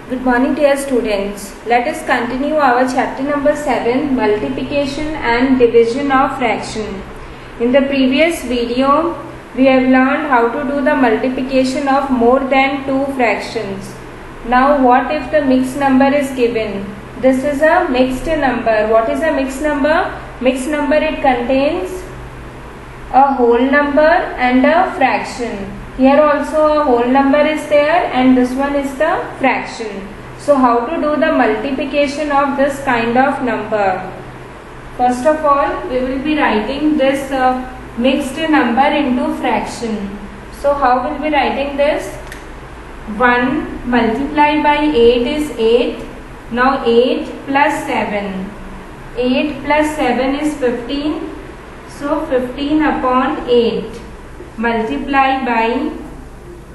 Good morning dear students. Let us continue our chapter number 7, multiplication and division of fraction. In the previous video, we have learned how to do the multiplication of more than two fractions. Now what if the mixed number is given? This is a mixed number. What is a mixed number? Mixed number, it contains a whole number and a fraction. Here also a whole number is there and this one is the fraction. So how to do the multiplication of this kind of number? First of all, we will be writing this mixed number into fraction. So how will be writing this? 1 multiplied by 8 is 8. Now 8 plus 7. 8 plus 7 is 15. So 15 upon 8 multiplied by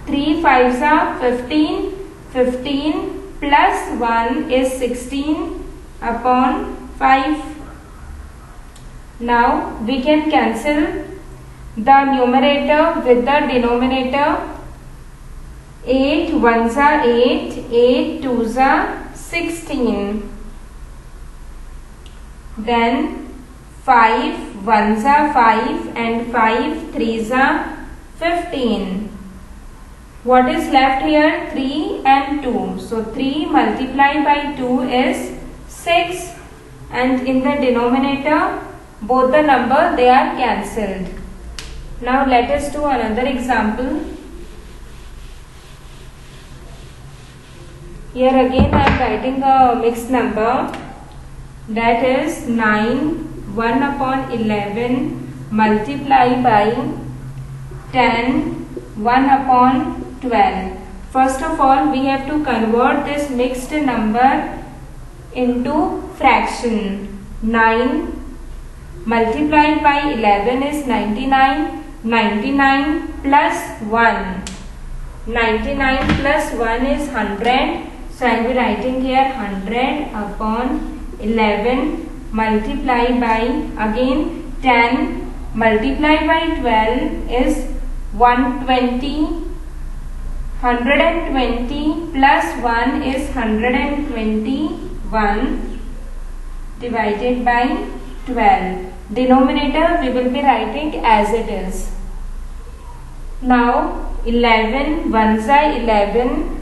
3 5s are 15. 15 plus 1 is 16 upon 5. Now we can cancel the numerator with the denominator. 8 1s are 8. 8 2s are 16. Then 5 1s are 5 and 5 3s are 15. What is left here? 3 and 2. So 3 multiplied by 2 is 6 and in the denominator both the number they are cancelled. Now let us do another example. Here again I am writing a mixed number, that is 9 1 upon 11 multiplied by 10 1 upon 12. First of all, we have to convert this mixed number into fraction. 9 multiplied by 11 is 99. 99 plus 1. 99 plus 1 is 100. So I will be writing here 100 upon 11 multiplied by again 10 multiplied by 12 is 120. 120 plus 1 is 121 divided by 12. Denominator we will be writing as it is. Now 11 1s are 11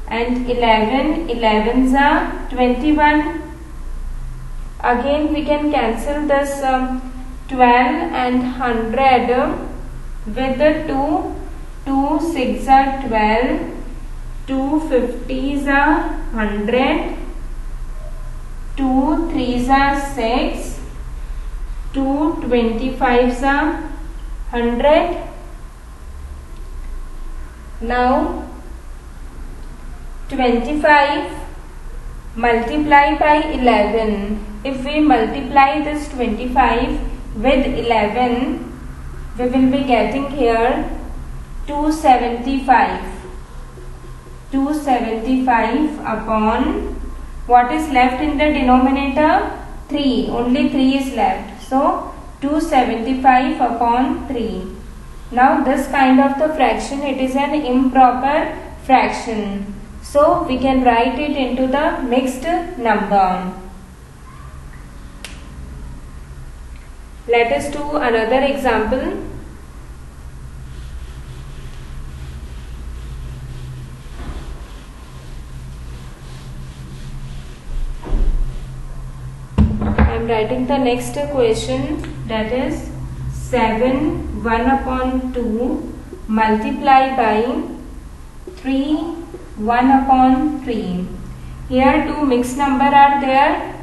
and 11 11s are 21. Again we can cancel this 12 and 100 with the 2. 2 6 are 12. 2 50s are 100. 2 3s are 6. 2 25s are 100. Now 25 multiplied by 11. If we multiply this 25 with 11, we will be getting here 275. 275 upon what is left in the denominator? 3. Only 3 is left. So 275 upon 3. Now this kind of the fraction, it is an improper fraction. So we can write it into the mixed number. Let us do another example. I am writing the next question, that is 7 1 upon 2 multiplied by 3 1 upon 3. Here two mixed number are there.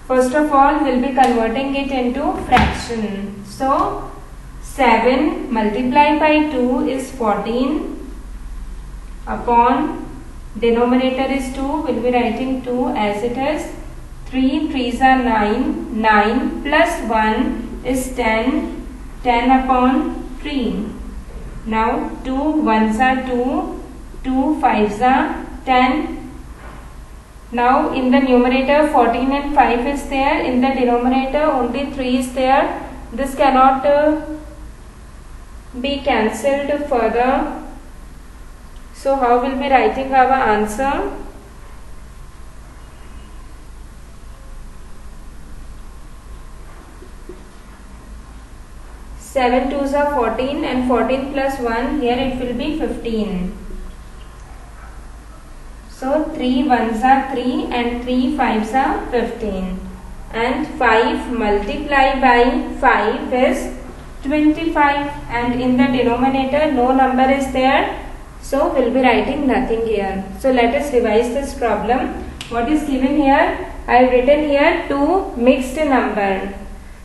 First of all, we will be converting it into fraction. So 7 multiplied by 2 is 14 upon denominator is 2. We will be writing 2 as it is. 3 3s are 9. 9 plus 1 is 10. 10 upon 3. Now 2 1s are 2. 2 5s are 10. Now in the numerator 14 and 5 is there. In the denominator only 3 is there. This cannot be cancelled further. So how will be writing our answer? Seven twos are 14 and 14 plus 1, here it will be 15. So 3 ones are 3 and 3 fives are 15. And 5 multiplied by 5 is 25, and in the denominator no number is there, so we'll be writing nothing here. So let us revise this problem. What is given here? I have written here two mixed number.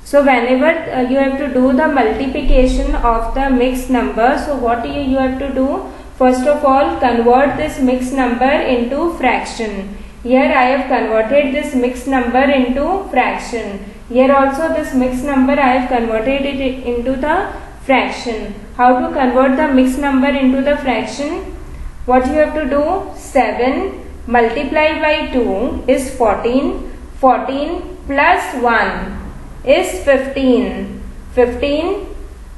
So whenever you have to do the multiplication of the mixed number, so what you have to do? First of all, convert this mixed number into fraction. Here I have converted this mixed number into fraction. Here also this mixed number I have converted it into the fraction. How to convert the mixed number into the fraction? What you have to do? 7 multiplied by 2 is 14. 14 plus 1 is 15. 15,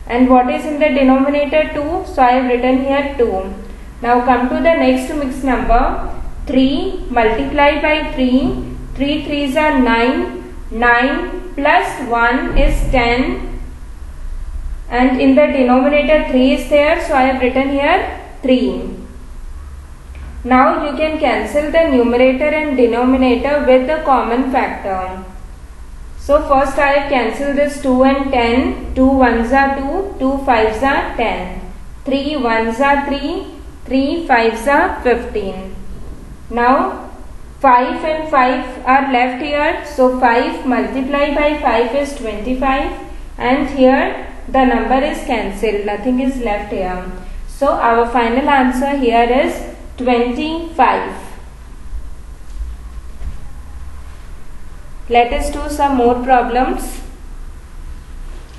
and what is in the denominator? 2. So I have written here 2. Now come to the next mixed number. 3 multiplied by 3. 3 threes are 9. 9 plus 1 is 10. And in the denominator 3 is there. So I have written here 3. Now you can cancel the numerator and denominator with the common factor. So first I have cancelled this 2 and 10. 2 ones are 2. 2 fives are 10. 3 ones are 3. 3 fives are 15. Now 5 and 5 are left here. So 5 multiplied by 5 is 25. And here the number is cancelled. Nothing is left here. So our final answer here is 25. Let us do some more problems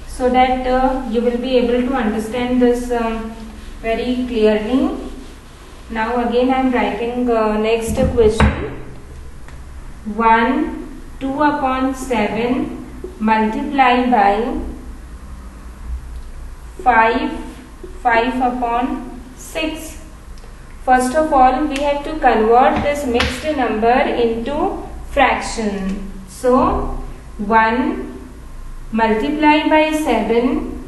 so that you will be able to understand this very clearly. Now again I am writing next question. 1 2 upon 7 multiplied by 5 upon 6. First of all, we have to convert this mixed number into fraction. So 1 multiplied by 7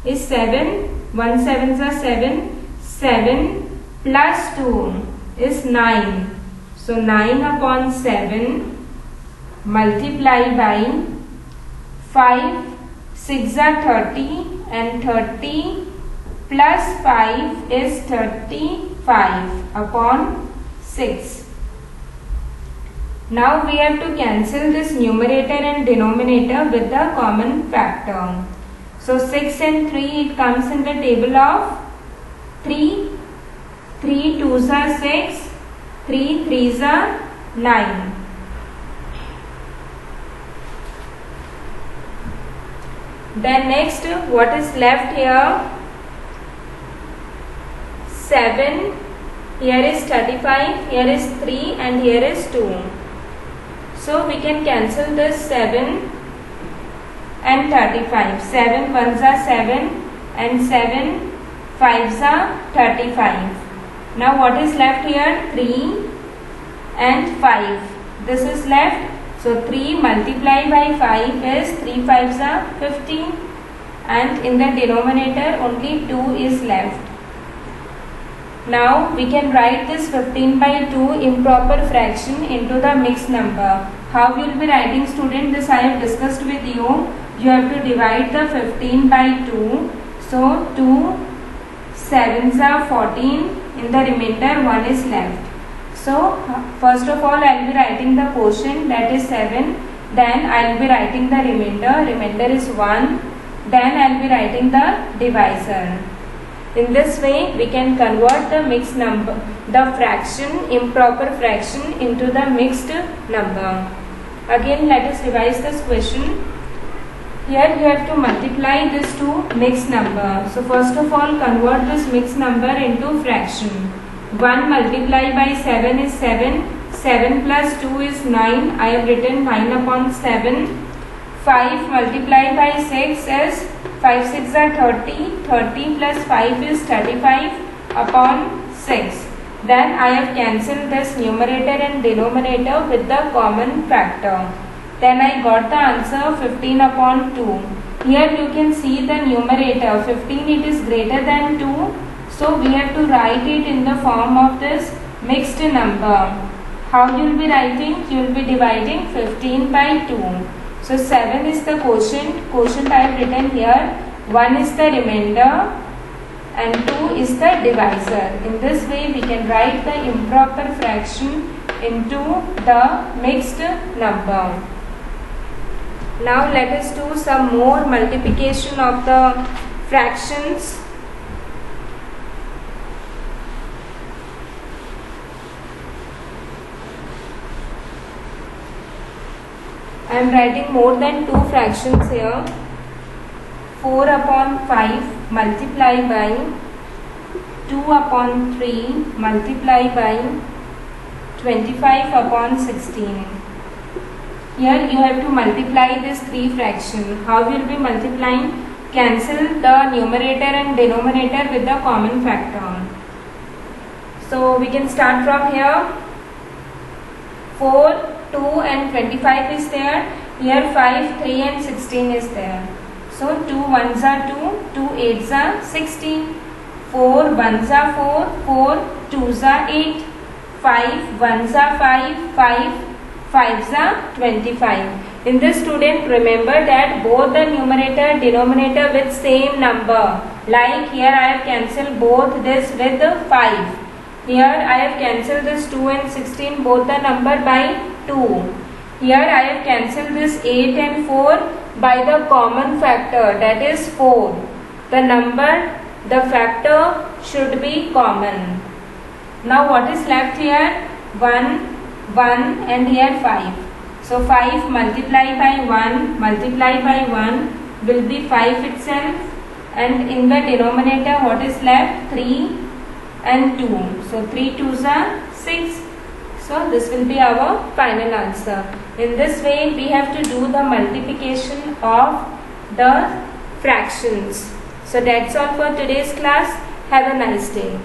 is 7. 1 sevens are 7. 7 plus 2 is 9. So 9 upon 7 multiplied by 5. 6 are 30 and 30 plus 5 is 35 upon 6. Now we have to cancel this numerator and denominator with the common factor. So 6 and 3, it comes in the table of 3. 3 twos are 6. 3 threes are 9. Then next, what is left here? 7. Here is 35. Here is 3 and here is 2. So we can cancel this 7 and 35. 7 ones are 7 and 7 fives are 35. Now what is left here? 3 and 5. This is left. So 3 multiplied by 5 is 3 fives are 15, and in the denominator only 2 is left. Now we can write this 15 by 2 improper fraction into the mixed number. How you will be writing, student? This I have discussed with you. You have to divide the 15 by 2. So 2 sevens are 14. In the remainder 1 is left. So first of all I will be writing the quotient, that is 7. Then I will be writing the remainder. Remainder is 1. Then I will be writing the divisor. In this way we can convert the mixed number, the fraction, improper fraction, into the mixed number. Again let us revise this question. Here you have to multiply this two mixed number. So first of all convert this mixed number into fraction. 1 multiplied by 7 is 7. 7 plus 2 is 9. I have written 9 upon 7. 5 multiplied by 6 is 5 6 are 30. 30 plus 5 is 35 upon 6. Then I have cancelled this numerator and denominator with the common factor. Then I got the answer 15 upon 2. Here you can see the numerator 15, it is greater than 2. So we have to write it in the form of this mixed number. How you will be writing? You will be dividing 15 by 2. So 7 is the quotient I have written here. 1 is the remainder and 2 is the divisor. In this way we can write the improper fraction into the mixed number. Now let us do some more multiplication of the fractions. I am writing more than 2 fractions here. 4 upon 5 multiplied by 2 upon 3 multiplied by 25 upon 16. Here you have to multiply this 3 fraction. How will be multiplying? Cancel the numerator and denominator with the common factor. So we can start from here. 4, 2 and 25 is there. Here 5, 3 and 16 is there. So 2 1s are 2, 2 8s are 16, 4 1s are 4, 4 2s are 8, 5 1s are 5, 5 5s are 25. In this, student, remember that both the numerator denominator with same number. Like here I have cancelled both this with 5. Here I have cancelled this 2 and 16 both the number by 2. Here I have cancelled this 8 and 4 by the common factor, that is 4. The factor should be common. Now what is left here? 1 and here 5. So 5 multiplied by 1 multiplied by 1 will be 5 itself, and in the denominator what is left? 3 and 2. So 3 2s are 6. So this will be our final answer. In this way we have to do the multiplication of the fractions. So that's all for today's class. Have a nice day.